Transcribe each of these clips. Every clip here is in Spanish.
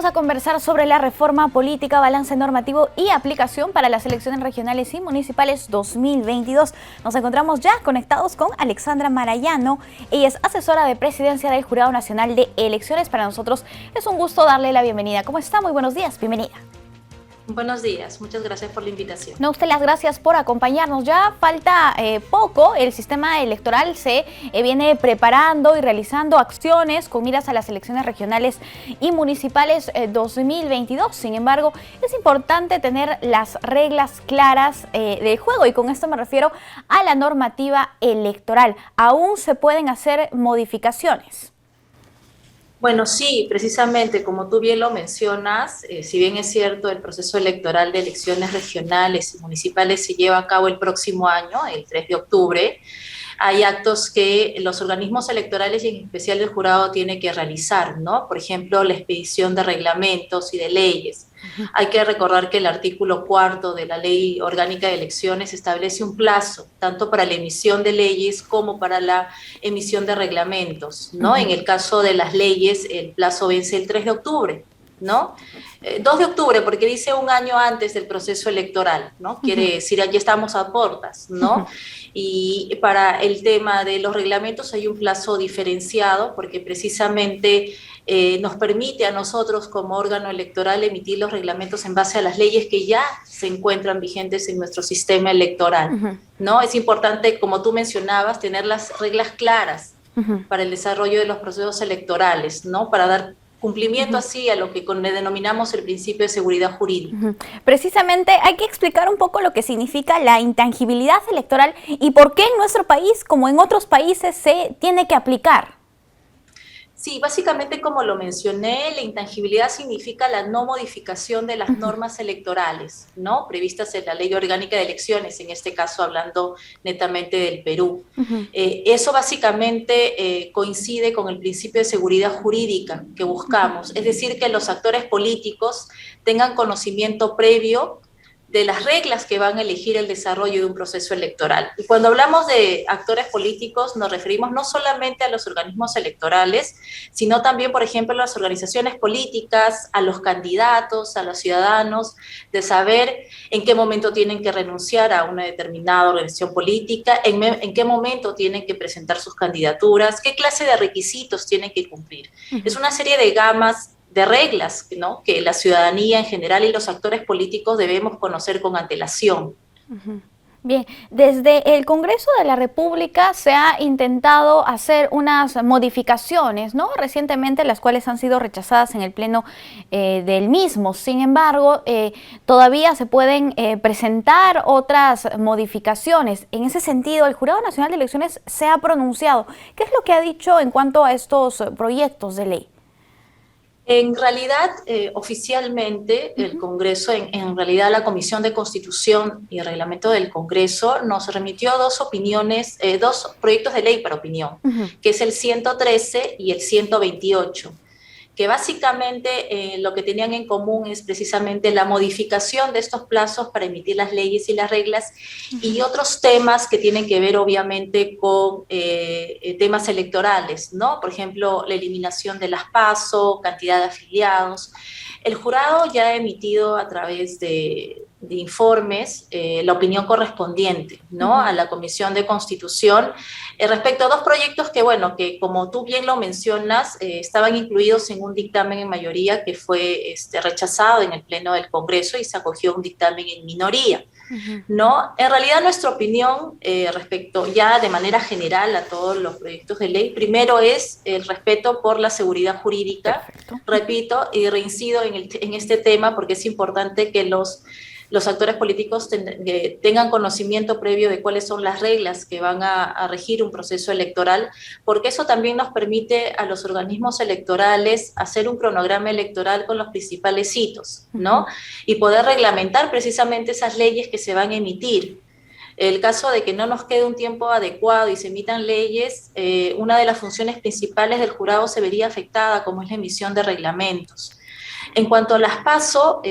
vamos a conversar sobre la reforma política, balance normativo y aplicación para las elecciones regionales y municipales 2022. Nos encontramos ya conectados con Alexandra Marayano. Ella es asesora de presidencia del Jurado Nacional de Elecciones. Para nosotros es un gusto darle la bienvenida. ¿Cómo está? Muy buenos días. Bienvenida. Buenos días, muchas gracias por la invitación. No, usted las gracias por acompañarnos. Ya falta poco, el sistema electoral se viene preparando y realizando acciones con miras a las elecciones regionales y municipales 2022. Sin embargo, es importante tener las reglas claras del juego, y con esto me refiero a la normativa electoral. ¿Aún se pueden hacer modificaciones? Bueno, sí, precisamente como tú bien lo mencionas, si bien es cierto, el proceso electoral de elecciones regionales y municipales se lleva a cabo el próximo año, el 3 de octubre, hay actos que los organismos electorales y en especial el jurado tiene que realizar, ¿no? Por ejemplo, la expedición de reglamentos y de leyes. Hay que recordar que el artículo 4 de la Ley Orgánica de Elecciones establece un plazo, tanto para la emisión de leyes como para la emisión de reglamentos, ¿no? En el caso de las leyes, el plazo vence el 3 de octubre, ¿no? 2 de octubre, porque dice un año antes del proceso electoral, ¿no? Quiere decir, allí estamos a puertas, ¿no? Y para el tema de los reglamentos hay un plazo diferenciado, porque precisamente nos permite a nosotros como órgano electoral emitir los reglamentos en base a las leyes que ya se encuentran vigentes en nuestro sistema electoral, ¿no? Es importante, como tú mencionabas, tener las reglas claras para el desarrollo de los procesos electorales, ¿no? Para dar cumplimiento así a lo que denominamos el principio de seguridad jurídica. Precisamente hay que explicar un poco lo que significa la intangibilidad electoral y por qué en nuestro país, como en otros países, se tiene que aplicar. Sí, básicamente como lo mencioné, la intangibilidad significa la no modificación de las normas electorales, ¿no? Previstas en la Ley Orgánica de Elecciones, en este caso hablando netamente del Perú. Eso básicamente coincide con el principio de seguridad jurídica que buscamos, es decir, que los actores políticos tengan conocimiento previo de las reglas que van a elegir el desarrollo de un proceso electoral. Y cuando hablamos de actores políticos nos referimos no solamente a los organismos electorales, sino también, por ejemplo, a las organizaciones políticas, a los candidatos, a los ciudadanos, de saber en qué momento tienen que renunciar a una determinada organización política, en qué momento tienen que presentar sus candidaturas, qué clase de requisitos tienen que cumplir. Es una serie de gamas de reglas, ¿no?, que la ciudadanía en general y los actores políticos debemos conocer con antelación. Bien, desde el Congreso de la República se ha intentado hacer unas modificaciones, ¿no?, recientemente, las cuales han sido rechazadas en el pleno del mismo. Sin embargo, todavía se pueden presentar otras modificaciones. En ese sentido, el Jurado Nacional de Elecciones se ha pronunciado. ¿Qué es lo que ha dicho en cuanto a estos proyectos de ley? En realidad, oficialmente, el Congreso, en realidad la Comisión de Constitución y Reglamento del Congreso nos remitió dos proyectos de ley para opinión, que es el 113 y el 128, que básicamente lo que tenían en común es precisamente la modificación de estos plazos para emitir las leyes y las reglas y otros temas que tienen que ver obviamente con temas electorales, ¿no? Por ejemplo, la eliminación de las PASO, cantidad de afiliados. El jurado ya ha emitido a través de informes la opinión correspondiente, ¿no?, a la Comisión de Constitución respecto a dos proyectos que, bueno, que como tú bien lo mencionas, estaban incluidos en un dictamen en mayoría que fue rechazado en el Pleno del Congreso y se acogió un dictamen en minoría, ¿no? En realidad nuestra opinión respecto ya de manera general a todos los proyectos de ley, primero es el respeto por la seguridad jurídica. Perfecto. Repito y reincido en este tema porque es importante que los actores políticos tengan conocimiento previo de cuáles son las reglas que van a regir un proceso electoral, porque eso también nos permite a los organismos electorales hacer un cronograma electoral con los principales hitos, ¿no? Y poder reglamentar precisamente esas leyes que se van a emitir. El caso de que no nos quede un tiempo adecuado y se emitan leyes, una de las funciones principales del jurado se vería afectada, como es la emisión de reglamentos. En cuanto a las PASO,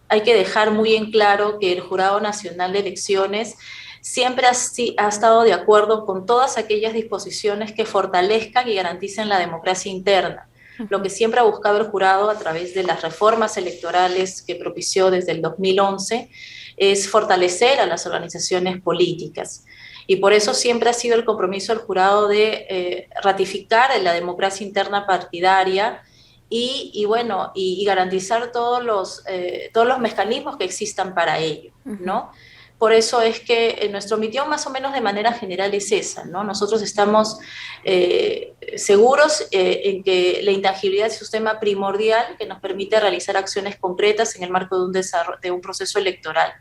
hay que dejar muy en claro que el Jurado Nacional de Elecciones siempre ha estado de acuerdo con todas aquellas disposiciones que fortalezcan y garanticen la democracia interna. Lo que siempre ha buscado el jurado a través de las reformas electorales que propició desde el 2011 es fortalecer a las organizaciones políticas. Y por eso siempre ha sido el compromiso del jurado de ratificar la democracia interna partidaria y garantizar todos los mecanismos que existan para ello, ¿no? Por eso es que nuestra omisión más o menos de manera general es esa, ¿no? Nosotros estamos seguros en que la intangibilidad es un tema primordial que nos permite realizar acciones concretas en el marco de un proceso electoral.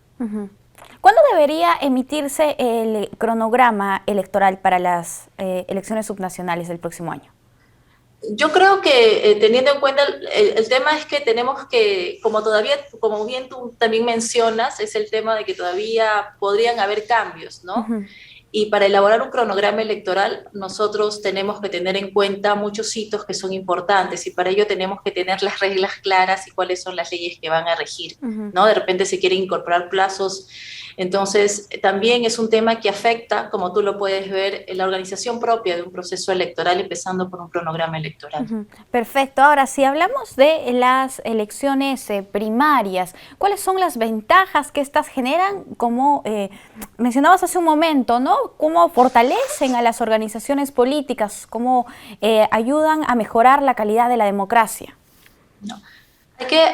¿Cuándo debería emitirse el cronograma electoral para las elecciones subnacionales del próximo año? Yo creo que teniendo en cuenta el tema es que tenemos que, como bien tú también mencionas, es el tema de que todavía podrían haber cambios, ¿no? Y para elaborar un cronograma electoral nosotros tenemos que tener en cuenta muchos hitos que son importantes y para ello tenemos que tener las reglas claras y cuáles son las leyes que van a regir, ¿no? De repente se quieren incorporar plazos. Entonces, también es un tema que afecta, como tú lo puedes ver, en la organización propia de un proceso electoral, empezando por un cronograma electoral. Perfecto. Ahora, si hablamos de las elecciones primarias, ¿cuáles son las ventajas que estas generan? Como mencionabas hace un momento, ¿no? ¿Cómo fortalecen a las organizaciones políticas? ¿Cómo ayudan a mejorar la calidad de la democracia? No.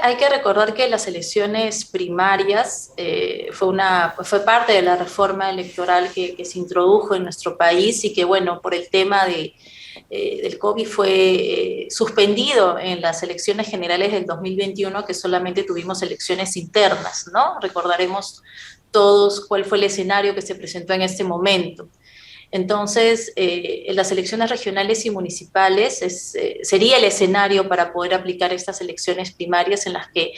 Hay que recordar que las elecciones primarias fue parte de la reforma electoral que se introdujo en nuestro país y que, bueno, por el tema del COVID fue suspendido en las elecciones generales del 2021, que solamente tuvimos elecciones internas, ¿no? Recordaremos todos cuál fue el escenario que se presentó en este momento. Entonces, en las elecciones regionales y municipales sería el escenario para poder aplicar estas elecciones primarias en las que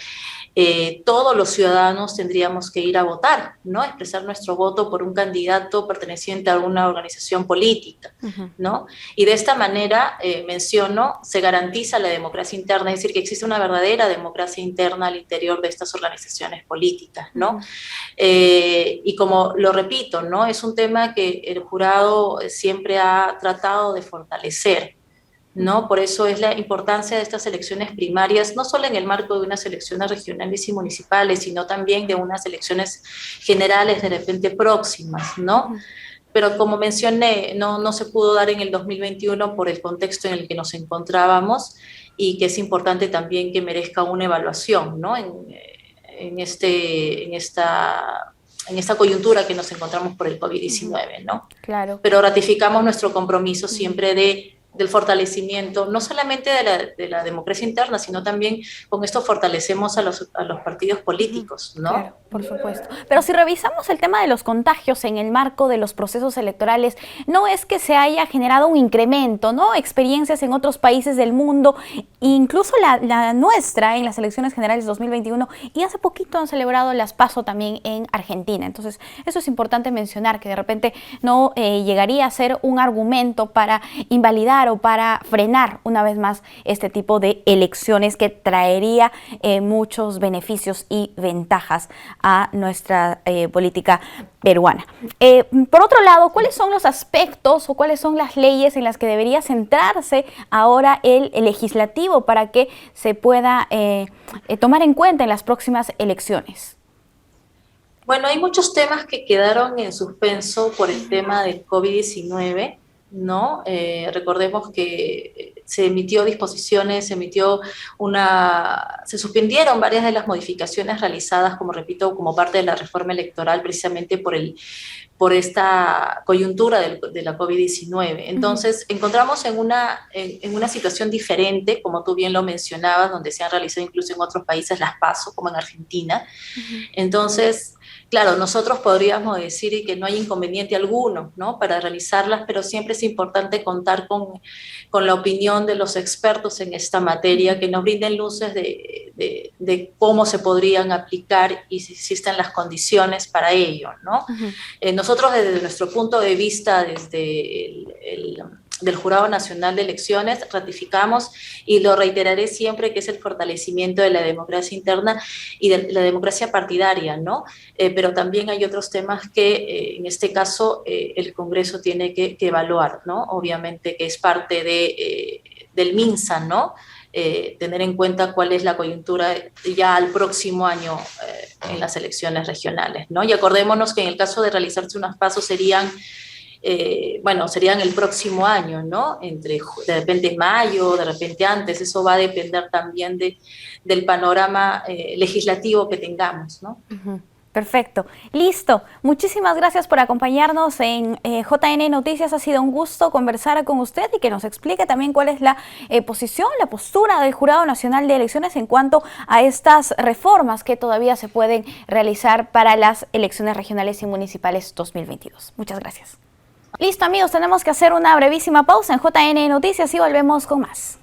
todos los ciudadanos tendríamos que ir a votar, ¿no? Expresar nuestro voto por un candidato perteneciente a alguna organización política, ¿no? Y de esta manera, se garantiza la democracia interna, es decir, que existe una verdadera democracia interna al interior de estas organizaciones políticas, ¿no? Y como lo repito, ¿no? Es un tema que el jurado siempre ha tratado de fortalecer, ¿no? Por eso es la importancia de estas elecciones primarias, no solo en el marco de unas elecciones regionales y municipales, sino también de unas elecciones generales de repente próximas, ¿no? Pero como mencioné, no se pudo dar en el 2021 por el contexto en el que nos encontrábamos y que es importante también que merezca una evaluación, ¿no? En esta coyuntura que nos encontramos por el COVID-19, ¿no? Claro. Pero ratificamos nuestro compromiso siempre del fortalecimiento, no solamente de la democracia interna, sino también con esto fortalecemos a los partidos políticos, ¿no? Claro, por supuesto. Pero si revisamos el tema de los contagios en el marco de los procesos electorales, no es que se haya generado un incremento, ¿no? Experiencias en otros países del mundo, incluso la nuestra en las elecciones generales 2021, y hace poquito han celebrado las PASO también en Argentina. Entonces, eso es importante mencionar, que de repente no llegaría a ser un argumento para invalidar o para frenar una vez más este tipo de elecciones que traería muchos beneficios y ventajas a nuestra política peruana. Por otro lado, ¿cuáles son los aspectos o cuáles son las leyes en las que debería centrarse ahora el legislativo para que se pueda tomar en cuenta en las próximas elecciones? Bueno, hay muchos temas que quedaron en suspenso por el tema del COVID-19, ¿no? Recordemos que se emitió disposiciones, se suspendieron varias de las modificaciones realizadas, como repito, como parte de la reforma electoral, precisamente por esta coyuntura de la COVID-19. Entonces, encontramos en una situación diferente, como tú bien lo mencionabas, donde se han realizado incluso en otros países las PASO, como en Argentina. Entonces, claro, nosotros podríamos decir que no hay inconveniente alguno, ¿no?, para realizarlas, pero siempre es importante contar con la opinión de los expertos en esta materia, que nos brinden luces de cómo se podrían aplicar y si existen las condiciones para ello, ¿no? Nosotros desde nuestro punto de vista, desde del Jurado Nacional de Elecciones, ratificamos, y lo reiteraré siempre, que es el fortalecimiento de la democracia interna y de la democracia partidaria, ¿no? Pero también hay otros temas que en este caso el Congreso tiene que evaluar, ¿no? Obviamente que es parte del MINSA, ¿no? Tener en cuenta cuál es la coyuntura ya al próximo año en las elecciones regionales, ¿no? Y acordémonos que en el caso de realizarse unos pasos serían serían el próximo año, ¿no? De repente mayo, de repente antes, eso va a depender también del panorama legislativo que tengamos, ¿no? Perfecto, listo. Muchísimas gracias por acompañarnos en JN Noticias. Ha sido un gusto conversar con usted y que nos explique también cuál es la posición, la postura del Jurado Nacional de Elecciones en cuanto a estas reformas que todavía se pueden realizar para las elecciones regionales y municipales 2022. Muchas gracias. Listo, amigos, tenemos que hacer una brevísima pausa en JN Noticias y volvemos con más.